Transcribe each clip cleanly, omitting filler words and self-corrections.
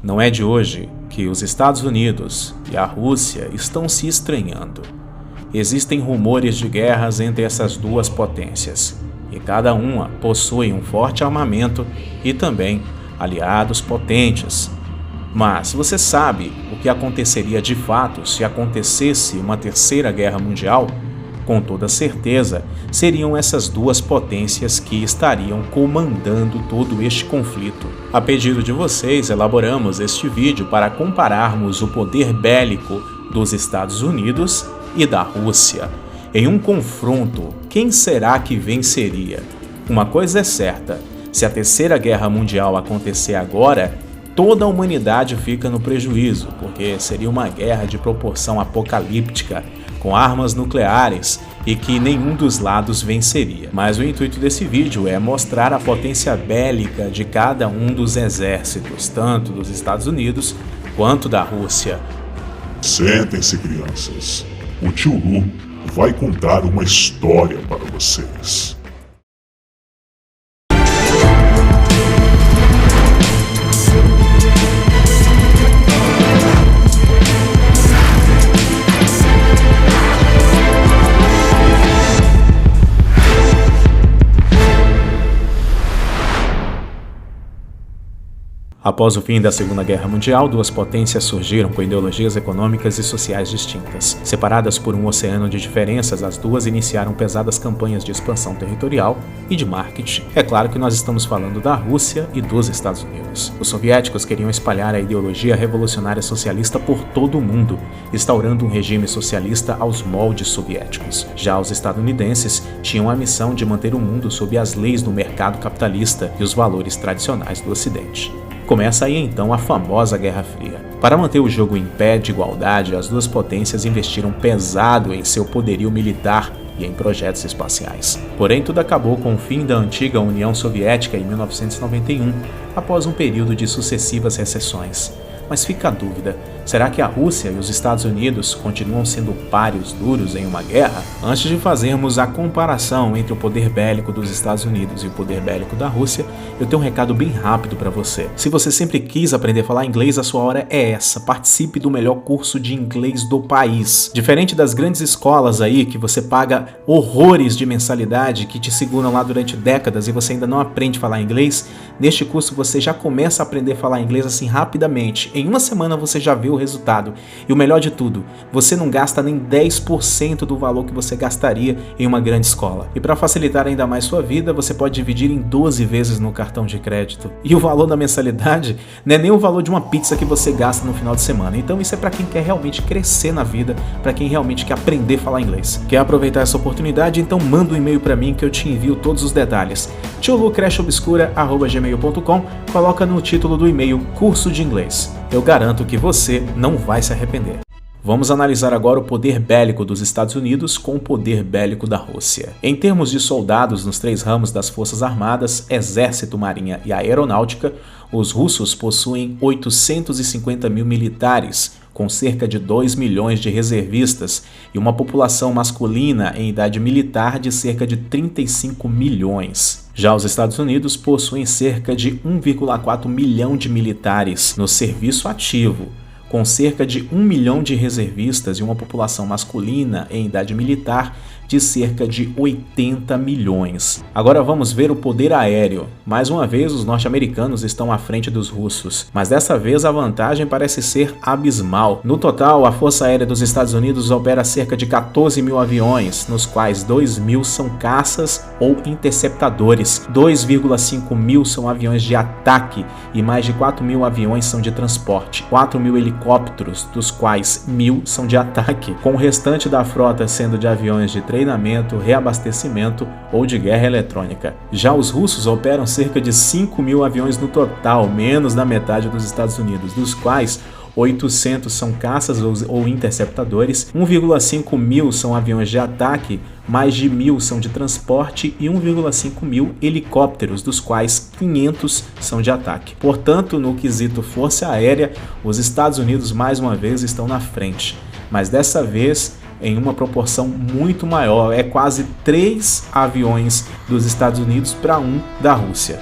Não é de hoje que os Estados Unidos e a Rússia estão se estranhando. Existem rumores de guerras entre essas duas potências, e cada uma possui um forte armamento e também aliados potentes. Mas você sabe o que aconteceria de fato se acontecesse uma terceira guerra mundial? Com toda certeza, seriam essas duas potências que estariam comandando todo este conflito. A pedido de vocês, elaboramos este vídeo para compararmos o poder bélico dos Estados Unidos e da Rússia. Em um confronto, quem será que venceria? Uma coisa é certa, se a terceira guerra mundial acontecer agora, toda a humanidade fica no prejuízo, porque seria uma guerra de proporção apocalíptica, com armas nucleares e que nenhum dos lados venceria. Mas o intuito desse vídeo é mostrar a potência bélica de cada um dos exércitos, tanto dos Estados Unidos quanto da Rússia. Sentem-se, crianças. O tio Lu vai contar uma história para vocês. Após o fim da Segunda Guerra Mundial, duas potências surgiram com ideologias econômicas e sociais distintas. Separadas por um oceano de diferenças, as duas iniciaram pesadas campanhas de expansão territorial e de marketing. É claro que nós estamos falando da Rússia e dos Estados Unidos. Os soviéticos queriam espalhar a ideologia revolucionária socialista por todo o mundo, instaurando um regime socialista aos moldes soviéticos. Já os estadunidenses tinham a missão de manter o mundo sob as leis do mercado capitalista e os valores tradicionais do Ocidente. Começa aí então a famosa Guerra Fria. Para manter o jogo em pé de igualdade, as duas potências investiram pesado em seu poderio militar e em projetos espaciais. Porém, tudo acabou com o fim da antiga União Soviética em 1991, após um período de sucessivas recessões. Mas fica a dúvida, será que a Rússia e os Estados Unidos continuam sendo páreos duros em uma guerra? Antes de fazermos a comparação entre o poder bélico dos Estados Unidos e o poder bélico da Rússia, eu tenho um recado bem rápido para você. Se você sempre quis aprender a falar inglês, a sua hora é essa. Participe do melhor curso de inglês do país. Diferente das grandes escolas aí, que você paga horrores de mensalidade, que te seguram lá durante décadas e você ainda não aprende a falar inglês, neste curso você já começa a aprender a falar inglês assim rapidamente. Em uma semana você já vê o resultado. E o melhor de tudo, você não gasta nem 10% do valor que você gastaria em uma grande escola. E para facilitar ainda mais sua vida, você pode dividir em 12 vezes no cartão de crédito. E o valor da mensalidade não é nem o valor de uma pizza que você gasta no final de semana. Então isso é para quem quer realmente crescer na vida, para quem realmente quer aprender a falar inglês. Quer aproveitar essa oportunidade? Então manda um e-mail para mim que eu te envio todos os detalhes. tiolucrecheobscura@gmail.com, coloca no título do e-mail Curso de Inglês. Eu garanto que você não vai se arrepender. Vamos analisar agora o poder bélico dos Estados Unidos com o poder bélico da Rússia. Em termos de soldados nos três ramos das Forças Armadas, Exército, Marinha e Aeronáutica, os russos possuem 850 mil militares, com cerca de 2 milhões de reservistas e uma população masculina em idade militar de cerca de 35 milhões. Já os Estados Unidos possuem cerca de 1,4 milhão de militares no serviço ativo, com cerca de 1 milhão de reservistas e uma população masculina em idade militar de cerca de 80 milhões. Agora vamos ver o poder aéreo. Mais uma vez, os norte-americanos estão à frente dos russos, mas dessa vez a vantagem parece ser abismal. No total, a Força Aérea dos Estados Unidos opera cerca de 14 mil aviões, nos quais 2 mil são caças ou interceptadores, 2,5 mil são aviões de ataque e mais de 4 mil aviões são de transporte, 4 mil helicópteros, dos quais 1.000 são de ataque, com o restante da frota sendo de aviões de treinamento, reabastecimento ou de guerra eletrônica. Já os russos operam cerca de 5 mil aviões no total, menos da metade dos Estados Unidos, dos quais 800 são caças ou interceptadores, 1,5 mil são aviões de ataque, mais de 1.000 são de transporte e 1,5 mil helicópteros, dos quais 500 são de ataque. Portanto, no quesito força aérea, os Estados Unidos mais uma vez estão na frente, mas dessa vez em uma proporção muito maior, é quase 3 aviões dos Estados Unidos para 1 da Rússia.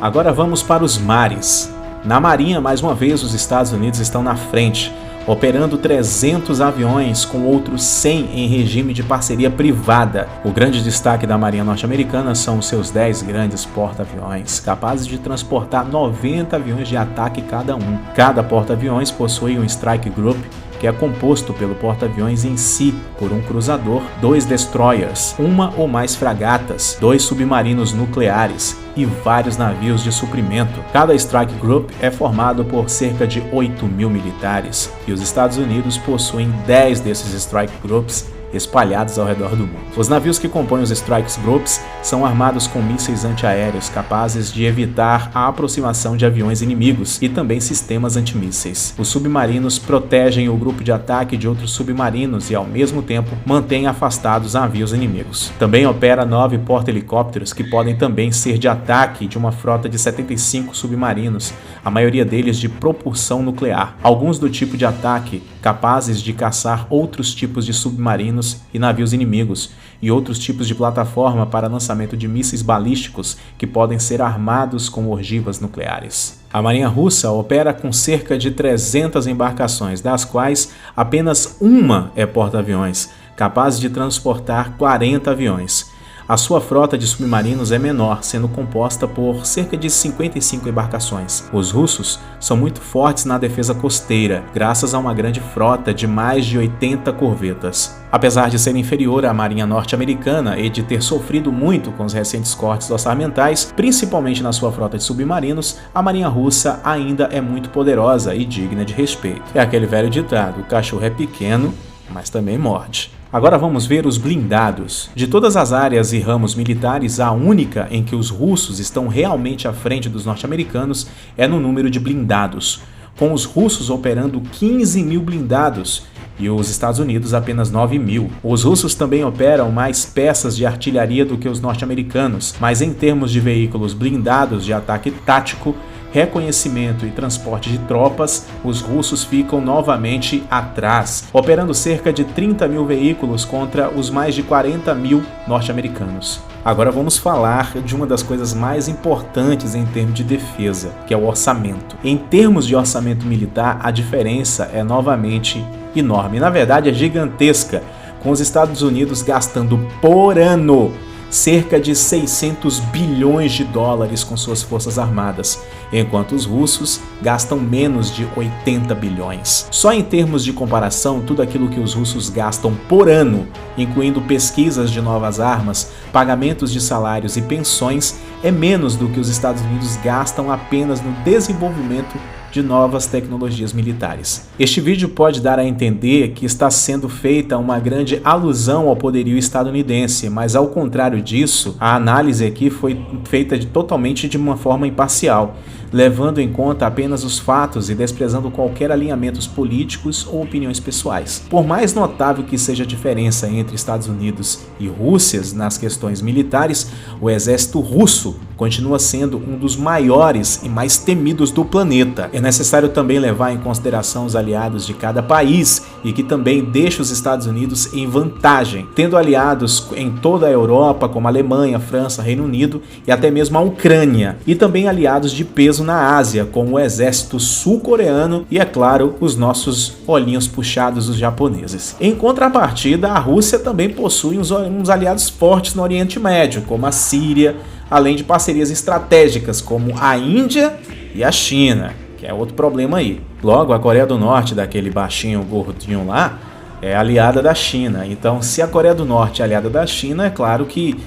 Agora vamos para os mares. Na Marinha, mais uma vez, os Estados Unidos estão na frente, operando 300 aviões com outros 100 em regime de parceria privada. O grande destaque da Marinha norte-americana são os seus 10 grandes porta-aviões, capazes de transportar 90 aviões de ataque cada um. Cada porta-aviões possui um Strike Group, que é composto pelo porta-aviões em si por um cruzador, 2 destroyers, uma ou mais fragatas, 2 submarinos nucleares e vários navios de suprimento. Cada Strike Group é formado por cerca de 8.000 militares e os Estados Unidos possuem 10 desses Strike Groups espalhados ao redor do mundo. Os navios que compõem os Strike Groups são armados com mísseis antiaéreos capazes de evitar a aproximação de aviões inimigos e também sistemas antimísseis. Os submarinos protegem o grupo de ataque de outros submarinos e, ao mesmo tempo, mantêm afastados navios inimigos. Também opera 9 porta-helicópteros que podem também ser de ataque de uma frota de 75 submarinos, a maioria deles de propulsão nuclear. Alguns do tipo de ataque capazes de caçar outros tipos de submarinos e navios inimigos, e outros tipos de plataforma para lançamento de mísseis balísticos que podem ser armados com ogivas nucleares. A Marinha Russa opera com cerca de 300 embarcações, das quais apenas uma é porta-aviões, capaz de transportar 40 aviões. A sua frota de submarinos é menor, sendo composta por cerca de 55 embarcações. Os russos são muito fortes na defesa costeira, graças a uma grande frota de mais de 80 corvetas. Apesar de ser inferior à Marinha norte-americana e de ter sofrido muito com os recentes cortes orçamentais, principalmente na sua frota de submarinos, a Marinha Russa ainda é muito poderosa e digna de respeito. É aquele velho ditado: o cachorro é pequeno, mas também morde. Agora vamos ver os blindados. De todas as áreas e ramos militares, a única em que os russos estão realmente à frente dos norte-americanos é no número de blindados, com os russos operando 15.000 blindados e os Estados Unidos apenas 9.000. Os russos também operam mais peças de artilharia do que os norte-americanos, mas em termos de veículos blindados de ataque tático, reconhecimento e transporte de tropas, os russos ficam novamente atrás, operando cerca de 30.000 veículos contra os mais de 40.000 norte-americanos. Agora vamos falar de uma das coisas mais importantes em termos de defesa, que é o orçamento. Em termos de orçamento militar, a diferença é novamente enorme, na verdade é gigantesca, com os Estados Unidos gastando por ano cerca de 600 bilhões de dólares com suas forças armadas, enquanto os russos gastam menos de 80 bilhões. Só em termos de comparação, tudo aquilo que os russos gastam por ano, incluindo pesquisas de novas armas, pagamentos de salários e pensões, é menos do que os Estados Unidos gastam apenas no desenvolvimento de novas tecnologias militares. Este vídeo pode dar a entender que está sendo feita uma grande alusão ao poderio estadunidense, mas ao contrário disso, a análise aqui foi feita totalmente de uma forma imparcial, levando em conta apenas os fatos e desprezando qualquer alinhamentos políticos ou opiniões pessoais. Por mais notável que seja a diferença entre Estados Unidos e Rússia nas questões militares, o exército russo continua sendo um dos maiores e mais temidos do planeta. É necessário também levar em consideração os aliados de cada país e que também deixa os Estados Unidos em vantagem, tendo aliados em toda a Europa, como a Alemanha, França, Reino Unido e até mesmo a Ucrânia, e também aliados de peso na Ásia, como o exército sul-coreano e, é claro, os nossos olhinhos puxados, os japoneses. Em contrapartida, a Rússia também possui uns aliados fortes no Oriente Médio, como a Síria, além de parcerias estratégicas como a Índia e a China, que é outro problema aí. Logo, a Coreia do Norte, daquele baixinho gordinho lá, é aliada da China. Então, se a Coreia do Norte é aliada da China, é claro que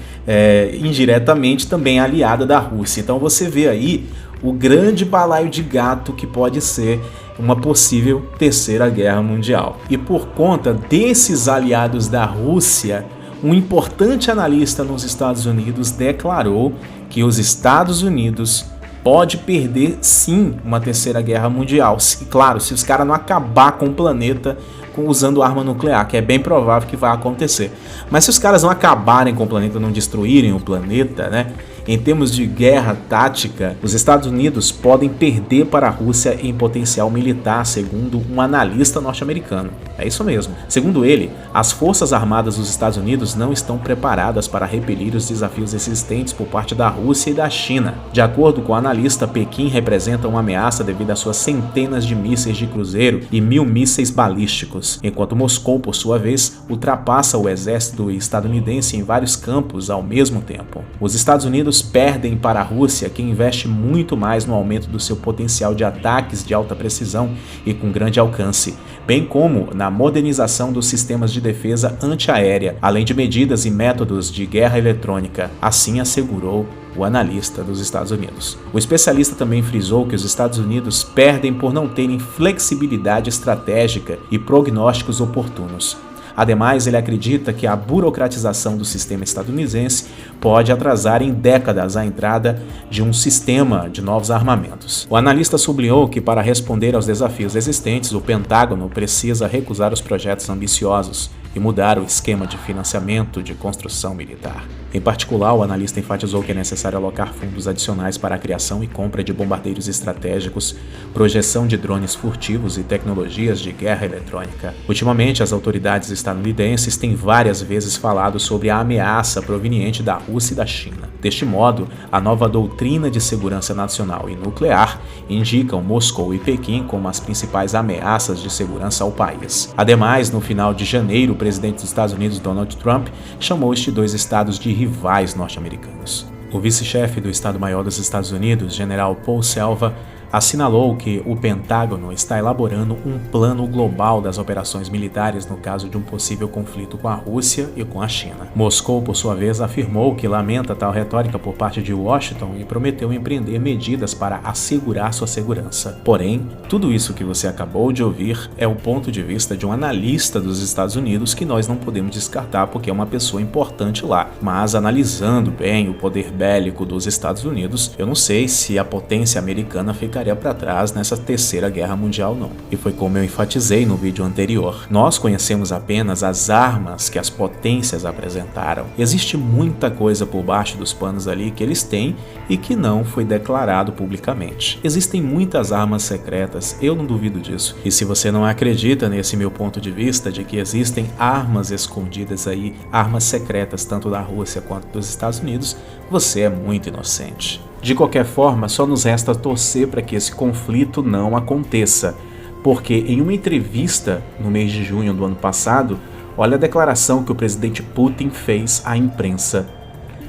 indiretamente também é aliada da Rússia. Então você vê aí o grande balaio de gato que pode ser uma possível terceira guerra mundial. E por conta desses aliados da Rússia, um importante analista nos Estados Unidos declarou que os Estados Unidos pode perder sim uma terceira guerra mundial. Claro, se os caras não acabar com o planeta usando arma nuclear, que é bem provável que vai acontecer. Mas se os caras não acabarem com o planeta, não destruírem o planeta, né? Em termos de guerra tática, os Estados Unidos podem perder para a Rússia em potencial militar, segundo um analista norte-americano. É isso mesmo. Segundo ele, as Forças Armadas dos Estados Unidos não estão preparadas para repelir os desafios existentes por parte da Rússia e da China. De acordo com o analista, Pequim representa uma ameaça devido às suas centenas de mísseis de cruzeiro e 1000 mísseis balísticos, enquanto Moscou, por sua vez, ultrapassa o exército estadunidense em vários campos ao mesmo tempo. Os Estados Unidos perdem para a Rússia, que investe muito mais no aumento do seu potencial de ataques de alta precisão e com grande alcance, bem como na modernização dos sistemas de defesa antiaérea, além de medidas e métodos de guerra eletrônica, assim assegurou o analista dos Estados Unidos. O especialista também frisou que os Estados Unidos perdem por não terem flexibilidade estratégica e prognósticos oportunos. Ademais, ele acredita que a burocratização do sistema estadunidense pode atrasar em décadas a entrada de um sistema de novos armamentos. O analista sublinhou que, para responder aos desafios existentes, o Pentágono precisa recusar os projetos ambiciosos e mudar o esquema de financiamento de construção militar. Em particular, o analista enfatizou que é necessário alocar fundos adicionais para a criação e compra de bombardeiros estratégicos, projeção de drones furtivos e tecnologias de guerra eletrônica. Ultimamente, as autoridades estadunidenses têm várias vezes falado sobre a ameaça proveniente da Rússia e da China. Deste modo, a nova doutrina de segurança nacional e nuclear indicam Moscou e Pequim como as principais ameaças de segurança ao país. Ademais, no final de janeiro, o presidente dos Estados Unidos, Donald Trump, chamou estes dois estados de rivais norte-americanos. O vice-chefe do Estado-Maior dos Estados Unidos, General Paul Selva, assinalou que o Pentágono está elaborando um plano global das operações militares no caso de um possível conflito com a Rússia e com a China. Moscou, por sua vez, afirmou que lamenta tal retórica por parte de Washington e prometeu empreender medidas para assegurar sua segurança. Porém, tudo isso que você acabou de ouvir é o ponto de vista de um analista dos Estados Unidos que nós não podemos descartar porque é uma pessoa importante lá. Mas analisando bem o poder bélico dos Estados Unidos, eu não sei se a potência americana ficaria para trás nessa terceira guerra mundial não. E foi como eu enfatizei no vídeo anterior. Nós conhecemos apenas as armas que as potências apresentaram. Existe muita coisa por baixo dos panos ali que eles têm e que não foi declarado publicamente. Existem muitas armas secretas, eu não duvido disso. E se você não acredita nesse meu ponto de vista de que existem armas escondidas aí, armas secretas tanto da Rússia quanto dos Estados Unidos, você é muito inocente. De qualquer forma, só nos resta torcer para que esse conflito não aconteça, porque em uma entrevista no mês de junho do ano passado, olha a declaração que o presidente Putin fez à imprensa.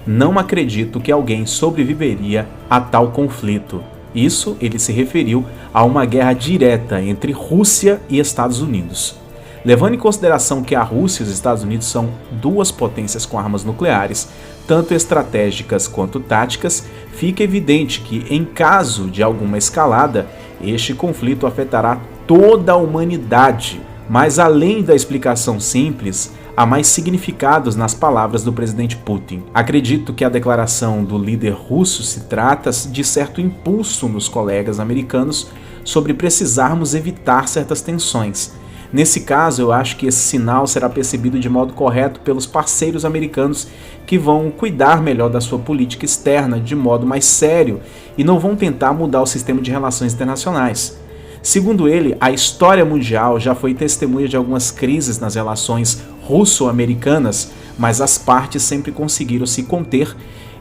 Não acredito que alguém sobreviveria a tal conflito. Isso ele se referiu a uma guerra direta entre Rússia e Estados Unidos. Levando em consideração que a Rússia e os Estados Unidos são duas potências com armas nucleares, tanto estratégicas quanto táticas, fica evidente que, em caso de alguma escalada, este conflito afetará toda a humanidade. Mas, além da explicação simples, há mais significados nas palavras do presidente Putin. Acredito que a declaração do líder russo se trata de certo impulso nos colegas americanos sobre precisarmos evitar certas tensões. Nesse caso, eu acho que esse sinal será percebido de modo correto pelos parceiros americanos que vão cuidar melhor da sua política externa de modo mais sério e não vão tentar mudar o sistema de relações internacionais. Segundo ele, a história mundial já foi testemunha de algumas crises nas relações russo-americanas, mas as partes sempre conseguiram se conter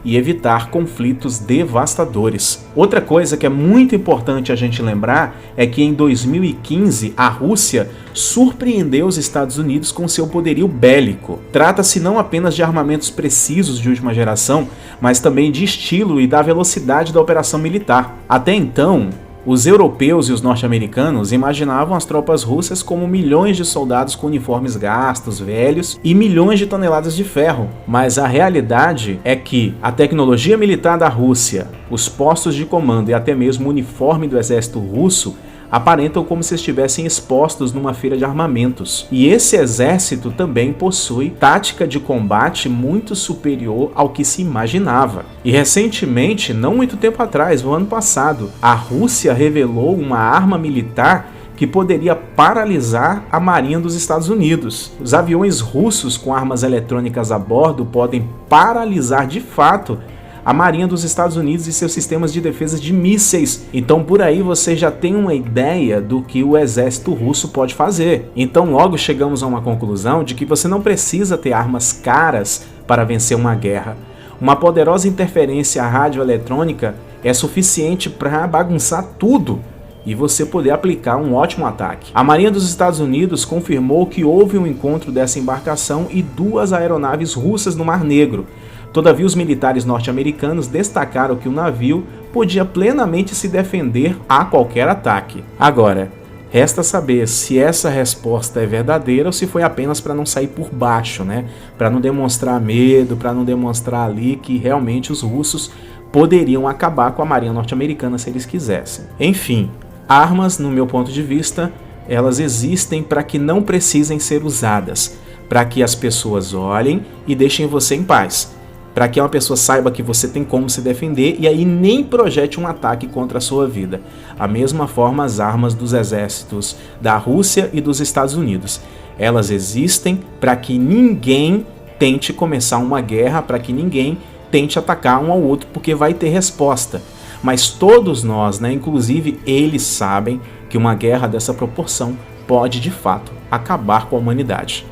e evitar conflitos devastadores. Outra coisa que é muito importante a gente lembrar é que em 2015 a Rússia surpreendeu os Estados Unidos com seu poderio bélico. Trata-se não apenas de armamentos precisos de última geração, mas também de estilo e da velocidade da operação militar. Até então, os europeus e os norte-americanos imaginavam as tropas russas como milhões de soldados com uniformes gastos, velhos e milhões de toneladas de ferro. Mas a realidade é que a tecnologia militar da Rússia, os postos de comando e até mesmo o uniforme do exército russo aparentam como se estivessem expostos numa feira de armamentos. E esse exército também possui tática de combate muito superior ao que se imaginava. E recentemente, não muito tempo atrás, no ano passado, a Rússia revelou uma arma militar que poderia paralisar a marinha dos Estados Unidos. Os aviões russos com armas eletrônicas a bordo podem paralisar de fato a Marinha dos Estados Unidos e seus sistemas de defesa de mísseis. Então por aí você já tem uma ideia do que o exército russo pode fazer. Então logo chegamos a uma conclusão de que você não precisa ter armas caras para vencer uma guerra. Uma poderosa interferência radioeletrônica é suficiente para bagunçar tudo e você poder aplicar um ótimo ataque. A Marinha dos Estados Unidos confirmou que houve um encontro dessa embarcação e 2 aeronaves russas no Mar Negro. Todavia, os militares norte-americanos destacaram que o navio podia plenamente se defender a qualquer ataque. Agora, resta saber se essa resposta é verdadeira ou se foi apenas para não sair por baixo, né? Para não demonstrar medo, para não demonstrar ali que realmente os russos poderiam acabar com a Marinha norte-americana se eles quisessem. Enfim, armas, no meu ponto de vista, elas existem para que não precisem ser usadas, para que as pessoas olhem e deixem você em paz, para que uma pessoa saiba que você tem como se defender e aí nem projete um ataque contra a sua vida. A mesma forma as armas dos exércitos da Rússia e dos Estados Unidos. Elas existem para que ninguém tente começar uma guerra, para que ninguém tente atacar um ao outro, porque vai ter resposta. Mas todos nós, né, inclusive eles sabem que uma guerra dessa proporção pode de fato acabar com a humanidade.